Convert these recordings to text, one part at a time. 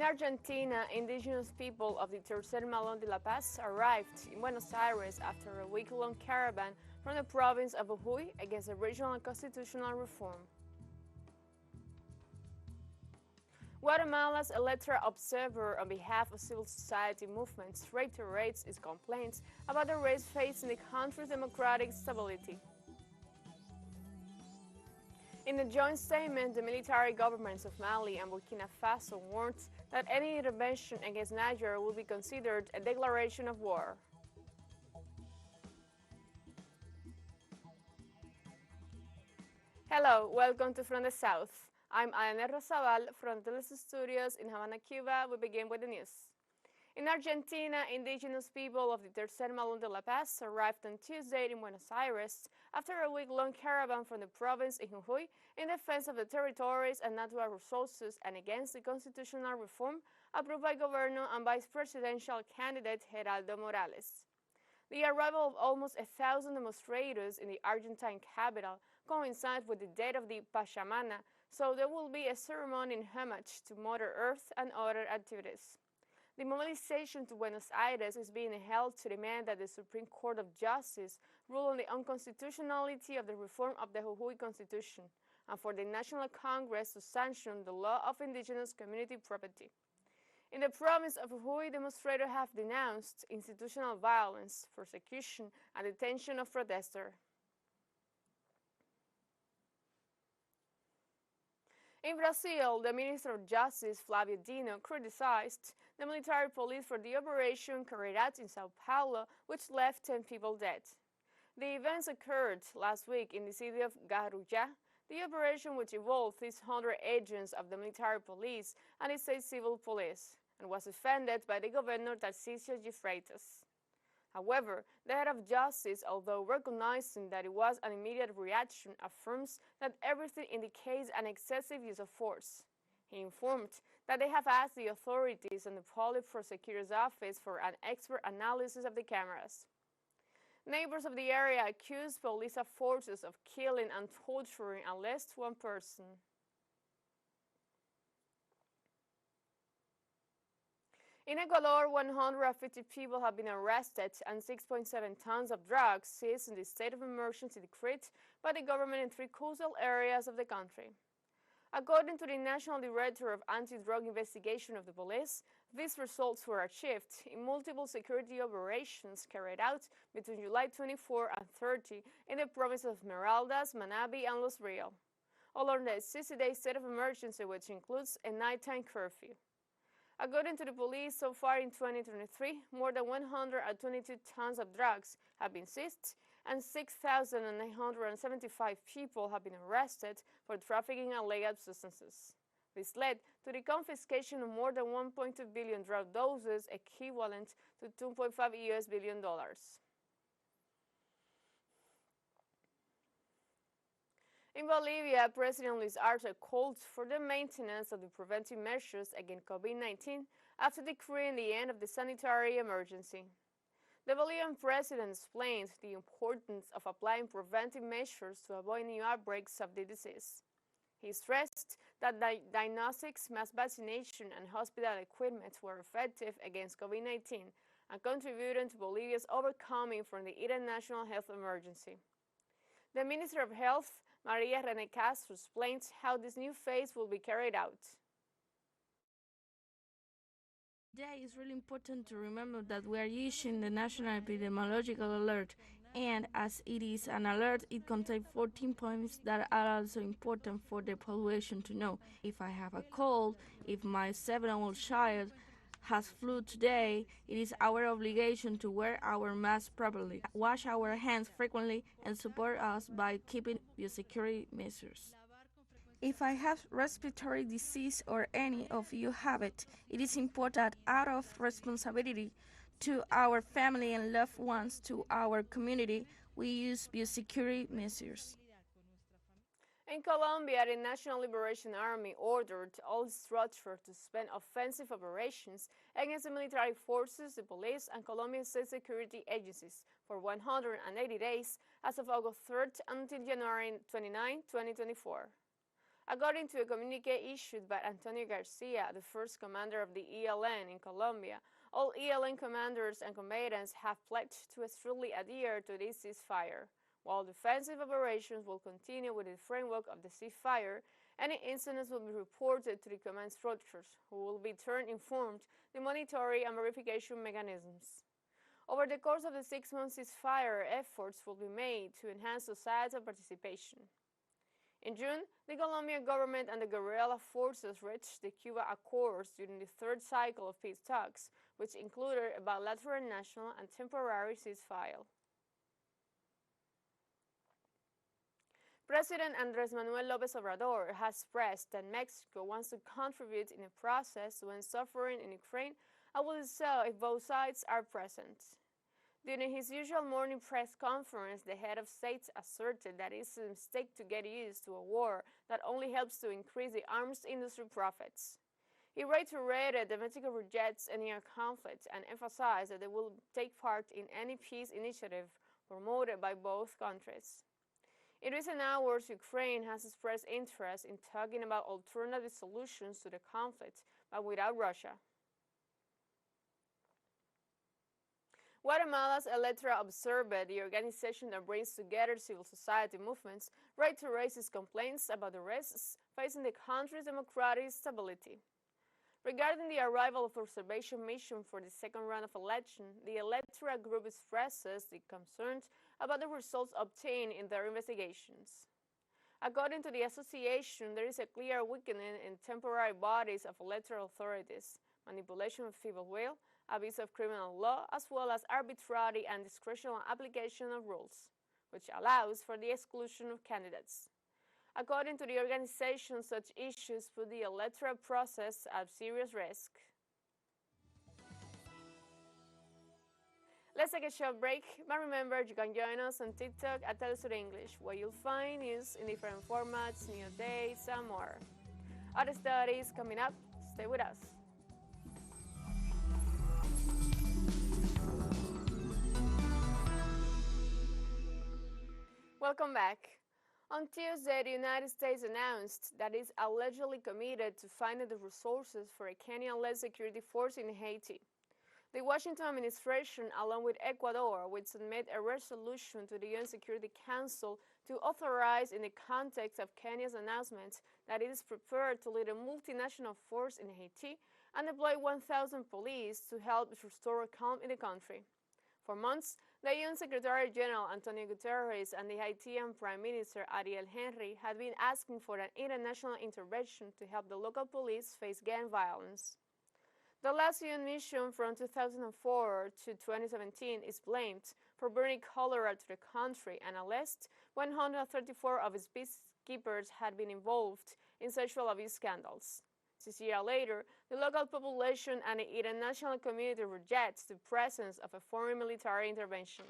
Argentina, indigenous people of the Tercer Malón de La Paz arrived in Buenos Aires after a week-long caravan from the province of Jujuy against a regional and constitutional reform. Guatemala's electoral observer on behalf of civil society movements reiterates its complaints about the risks facing the country's democratic stability. In a joint statement, the military governments of Mali and Burkina Faso warned that any intervention against Niger will be considered a declaration of war. Hello, welcome to From the South. I'm Ana Rosabal from teleSUR Studios in Havana, Cuba. We begin with the news. In Argentina, indigenous people of the Tercer Malón de La Paz arrived on Tuesday in Buenos Aires after a week-long caravan from the province in Jujuy in defense of the territories and natural resources and against the constitutional reform approved by Governor and Vice Presidential candidate Geraldo Morales. The arrival of almost 1,000 demonstrators in the Argentine capital coincides with the date of the Pachamama, so there will be a ceremony in homage to Mother Earth and other activities. The mobilization to Buenos Aires is being held to demand that the Supreme Court of Justice rule on the unconstitutionality of the reform of the Jujuy Constitution and for the National Congress to sanction the law of indigenous community property. In the province of Jujuy, demonstrators have denounced institutional violence, persecution, and detention of protesters. In Brazil, the Minister of Justice, Flávio Dino, criticized the military police for the operation carried out in São Paulo, which left 10 people dead. The events occurred last week in the city of Guarujá. The operation, which involved 600 agents of the military police and the state civil police, and was defended by the governor Tarcísio de Freitas. However, the head of justice, although recognizing that it was an immediate reaction, affirms that everything indicates an excessive use of force. He informed that they have asked the authorities and the public prosecutor's office for an expert analysis of the cameras. Neighbors of the area accused police forces of killing and torturing at least one person. In Ecuador, 150 people have been arrested and 6.7 tons of drugs seized in the state of emergency decreed by the government in 3 coastal areas of the country. According to the National Director of Anti-Drug Investigation of the police, these results were achieved in multiple security operations carried out between July 24 and 30 in the provinces of Esmeraldas, Manabí, and Los Rios, all under a 60-day state of emergency, which includes a nighttime curfew. According to the police, so far in 2023, more than 122 tons of drugs have been seized and 6,975 people have been arrested for trafficking illegal substances. This led to the confiscation of more than 1.2 billion drug doses, equivalent to $2.5 billion. In Bolivia, President Luis Arce called for the maintenance of the preventive measures against COVID-19 after decreeing the end of the sanitary emergency. The Bolivian president explained the importance of applying preventive measures to avoid new outbreaks of the disease. He stressed that diagnostics, mass vaccination, and hospital equipment were effective against COVID-19 and contributed to Bolivia's overcoming from the international health emergency. The Minister of Health, Maria René Castro, explains how this new phase will be carried out. Today is really important to remember that we are using the National Epidemiological Alert, and as it is an alert, it contains 14 points that are also important for the population to know. If I have a cold, if my 7-year-old child has flu today, it is our obligation to wear our mask properly, wash our hands frequently, and support us by keeping biosecurity measures. If I have respiratory disease or any of you have it, it is important that out of responsibility to our family and loved ones, to our community, we use biosecurity measures. In Colombia, the National Liberation Army ordered all structures to suspend offensive operations against the military forces, the police, and Colombian state security agencies for 180 days as of August 3rd until January 29, 2024. According to a communique issued by Antonio Garcia, the first commander of the ELN in Colombia, all ELN commanders and combatants have pledged to strictly adhere to this ceasefire. While defensive operations will continue within the framework of the ceasefire, any incidents will be reported to the command structures, who will be in turn informed the monitoring and verification mechanisms. Over the course of the 6-month ceasefire, efforts will be made to enhance societal participation. In June, the Colombian government and the guerrilla forces reached the Cuba Accords during the third cycle of peace talks, which included a bilateral national and temporary ceasefire. President Andrés Manuel López Obrador has expressed that Mexico wants to contribute in the process to end suffering in Ukraine and will do so if both sides are present. During his usual morning press conference, the head of state asserted that it is a mistake to get used to a war that only helps to increase the arms industry profits. He reiterated that Mexico rejects any conflict and emphasized that they will take part in any peace initiative promoted by both countries. In recent hours, Ukraine has expressed interest in talking about alternative solutions to the conflict, but without Russia. Guatemala's electoral observer, the organization that brings together civil society movements, reiterates its complaints about the risks facing the country's democratic stability. Regarding the arrival of observation mission for the second round of election, the electoral group expresses the concerns about the results obtained in their investigations. According to the association, there is a clear weakening in temporary bodies of electoral authorities, manipulation of civil will, abuse of criminal law, as well as arbitrary and discretional application of rules, which allows for the exclusion of candidates. According to the organization, such issues put the electoral process at serious risk. Let's take a short break, but remember you can join us on TikTok at teleSUR English, where you'll find news in different formats, new updates, and more. Other studies coming up, stay with us. Welcome back. On Tuesday, the United States announced that it is allegedly committed to finding the resources for a Kenyan-led security force in Haiti. The Washington administration, along with Ecuador, will submit a resolution to the UN Security Council to authorize, in the context of Kenya's announcement, that it is prepared to lead a multinational force in Haiti and deploy 1,000 police to help restore calm in the country. For months, the UN Secretary General Antonio Guterres and the Haitian Prime Minister Ariel Henry had been asking for an international intervention to help the local police face gang violence. The last UN mission from 2004 to 2017 is blamed for bringing cholera to the country, and at least 134 of its peacekeepers had been involved in sexual abuse scandals. 6 years later, the local population and the international community rejects the presence of a foreign military intervention.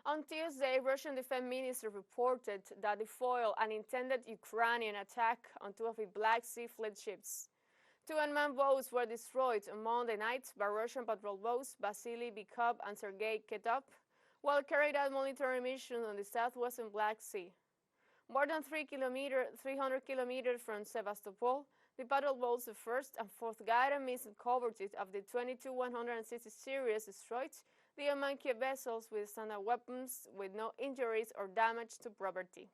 On Tuesday, Russian Defense Minister reported that they foiled an intended Ukrainian attack on two of the Black Sea Fleet ships. Two unmanned boats were destroyed on Monday night by Russian patrol boats Vasily Bykov and Sergei Ketov, while carried out monitoring missions on the southwestern Black Sea. More than 300 kilometers from Sevastopol, the patrol boats, the first and fourth guided missile coverage of the 22-160 series, destroyed the unmanned vessels with standard weapons with no injuries or damage to property.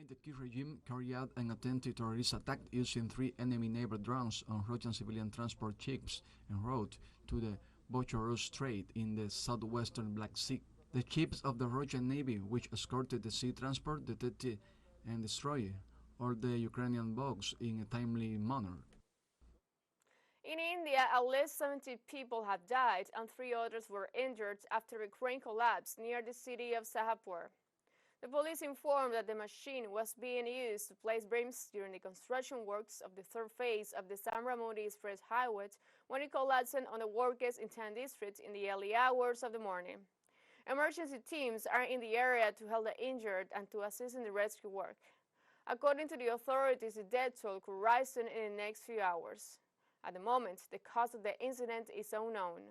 The Kyiv regime carried out an attempted terrorist attack using 3 enemy neighbor drones on Russian civilian transport ships en route to the Bochorus Strait in the southwestern Black Sea. The ships of the Russian Navy, which escorted the sea transport, detected and destroyed all the Ukrainian boats in a timely manner. In India, at least 70 people have died and 3 others were injured after a crane collapsed near the city of Sahapur. The police informed that the machine was being used to place beams during the construction works of the third phase of the Samramudi Express Highway when it collapsed on the workers in 10 districts in the early hours of the morning. Emergency teams are in the area to help the injured and to assist in the rescue work. According to the authorities, the death toll could rise in the next few hours. At the moment, the cause of the incident is unknown.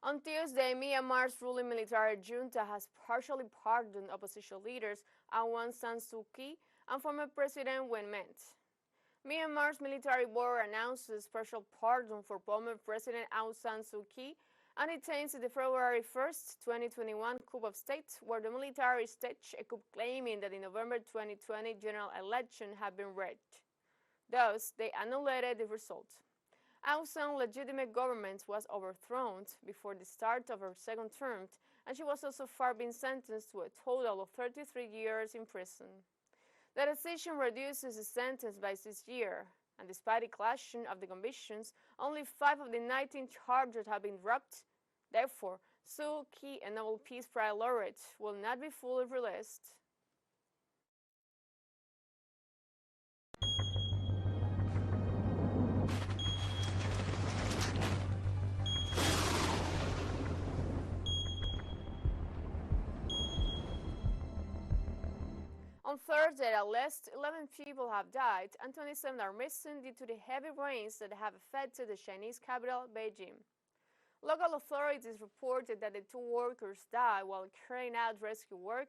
On Tuesday, Myanmar's ruling military junta has partially pardoned opposition leaders Aung San Suu Kyi and former President Win Myint. Myanmar's military board announced a special pardon for former President Aung San Suu Kyi, and it ends the February 1st, 2021 coup of state, where the military staged a coup claiming that the November 2020 general election had been rigged. Thus, they annulled the result. Aung San's legitimate government was overthrown before the start of her second term, and she was also far been sentenced to a total of 33 years in prison. The decision reduces the sentence by 6 years, and despite the clashing of the convictions, only 5 of the 19 charges have been dropped. Therefore, Suu Kyi, a Nobel Peace Prize laureate, will not be fully released. On Thursday, at least 11 people have died and 27 are missing due to the heavy rains that have affected the Chinese capital, Beijing. Local authorities reported that the 2 workers died while carrying out rescue work,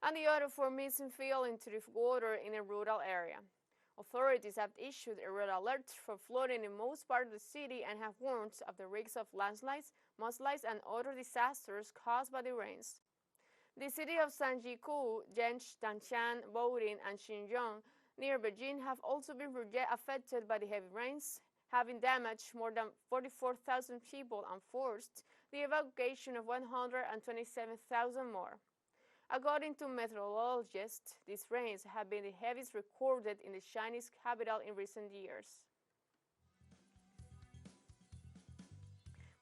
and the other 4 missing fell into the water in a rural area. Authorities have issued a red alert for flooding in most parts of the city and have warned of the risks of landslides, mudslides, and other disasters caused by the rains. The city of Sanjiku, Jench, Tanshan, Boudin, and Xinjiang near Beijing have also been affected by the heavy rains, having damaged more than 44,000 people and forced the evacuation of 127,000 more. According to meteorologists, these rains have been the heaviest recorded in the Chinese capital in recent years.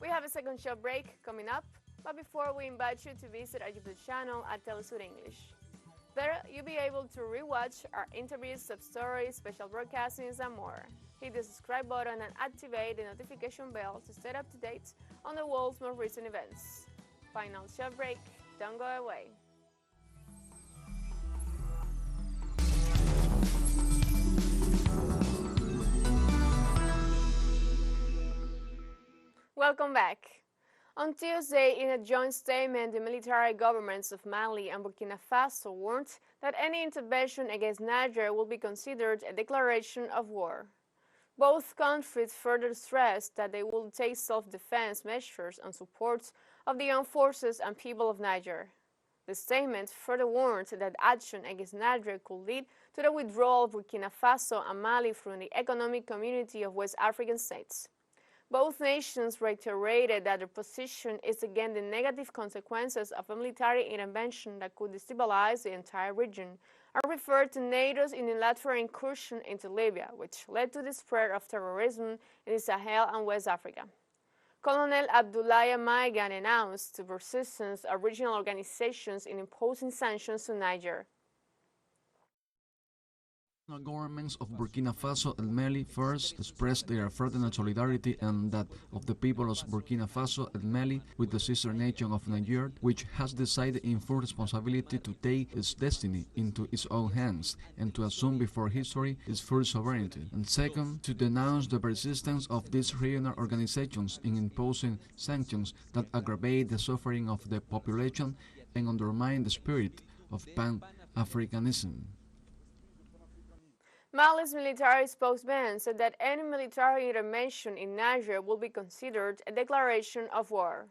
We have a second short break coming up, but before we invite you to visit our YouTube channel at teleSUR English. There, you'll be able to rewatch our interviews, sub-stories, special broadcastings, and more. Hit the subscribe button and activate the notification bell to stay up to date on the world's most recent events. Final short break. Don't go away. Welcome back. On Tuesday, in a joint statement, the military governments of Mali and Burkina Faso warned that any intervention against Niger will be considered a declaration of war. Both countries further stressed that they will take self-defense measures in support of the armed forces and people of Niger. The statement further warned that action against Niger could lead to the withdrawal of Burkina Faso and Mali from the Economic Community of West African States. Both nations reiterated that their position is against the negative consequences of a military intervention that could destabilize the entire region, and referred to NATO's unilateral incursion into Libya, which led to the spread of terrorism in the Sahel and West Africa. Colonel Abdoulaye Maigan announced the persistence of regional organizations in imposing sanctions to Niger. The governments of Burkina Faso and Mali first expressed their fraternal solidarity and that of the people of Burkina Faso and Mali with the sister nation of Niger, which has decided in full responsibility to take its destiny into its own hands and to assume before history its full sovereignty. And second, to denounce the persistence of these regional organizations in imposing sanctions that aggravate the suffering of the population and undermine the spirit of Pan-Africanism. Mali's military spokesman said that any military intervention in Niger will be considered a declaration of war.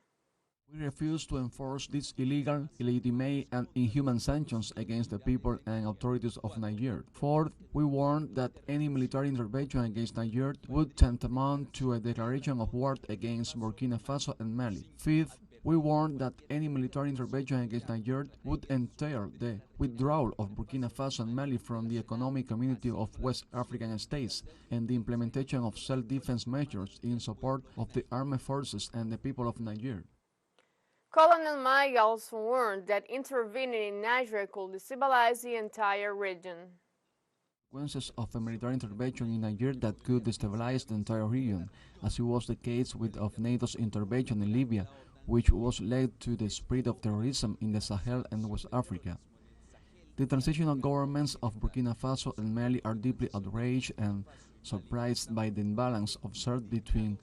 We refuse to enforce these illegal, illegitimate, and inhuman sanctions against the people and authorities of Niger. Fourth, we warn that any military intervention against Niger would tantamount to a declaration of war against Burkina Faso and Mali. Fifth, we warn that any military intervention against Niger would entail the withdrawal of Burkina Faso and Mali from the Economic Community of West African States and the implementation of self-defense measures in support of the armed forces and the people of Niger. Colonel Maiga also warned that intervening in Niger could destabilize the entire region. Consequences of a military intervention in Niger that could destabilize the entire region, as it was the case with of NATO's intervention in Libya, which was led to the spread of terrorism in the Sahel and West Africa. The transitional governments of Burkina Faso and Mali are deeply outraged and surprised by the imbalance observed between,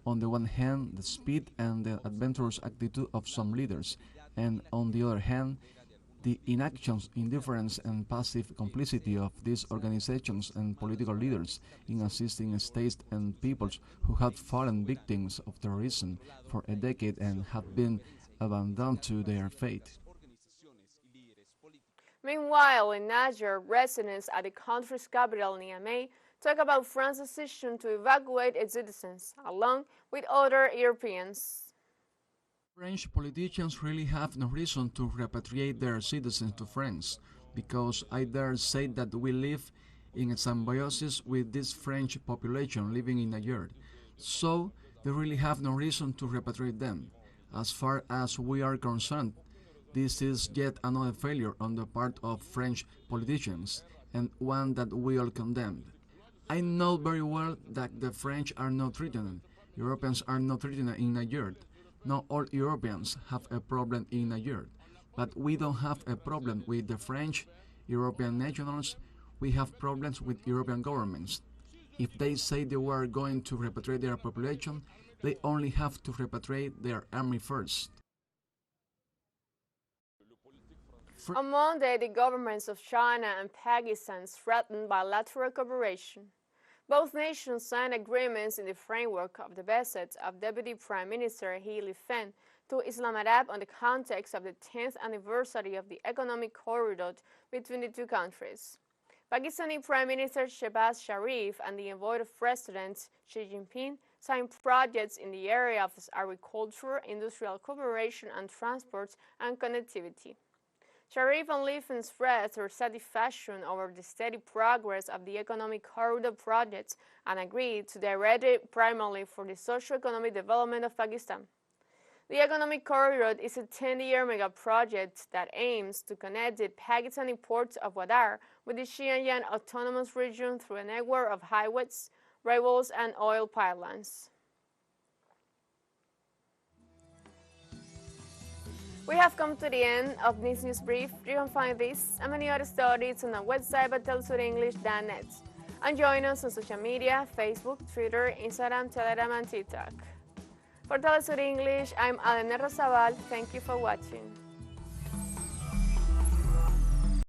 on the one hand, the speed and the adventurous attitude of some leaders, and on the other hand, the inaction, indifference, and passive complicity of these organizations and political leaders in assisting states and peoples who had fallen victims of terrorism for a decade and had been abandoned to their fate. Meanwhile, in Niger, residents at the country's capital, Niamey, talk about France's decision to evacuate its citizens, along with other Europeans. French politicians really have no reason to repatriate their citizens to France, because I dare say that we live in a symbiosis with this French population living in Niger. So they really have no reason to repatriate them. As far as we are concerned, this is yet another failure on the part of French politicians, and one that we all condemn. I know very well that the French are not threatened. Europeans are not threatened in Niger. Not all Europeans have a problem in Niger, but we don't have a problem with the French, European nationals. We have problems with European governments. If they say they were going to repatriate their population, they only have to repatriate their army first. On Monday, the governments of China and Pakistan threatened bilateral cooperation. Both nations signed agreements in the framework of the visit of Deputy Prime Minister He Lifeng to Islamabad on the context of the 10th anniversary of the economic corridor between the two countries. Pakistani Prime Minister Shehbaz Sharif and the envoy of President Xi Jinping signed projects in the area of agriculture, industrial cooperation, and transport and connectivity. Sharif and Lifeng expressed their satisfaction over the steady progress of the economic corridor projects and agreed to direct it primarily for the socio-economic development of Pakistan. The economic corridor is a 10-year mega project that aims to connect the Pakistani port of Gwadar with the Xinjiang Autonomous Region through a network of highways, railways, and oil pipelines. We have come to the end of this news brief. You can find this and many other stories on our website at telesurenglish.net. And join us on social media, Facebook, Twitter, Instagram, Telegram, and TikTok. For Telesur English, I'm Alena Rosabal. Thank you for watching.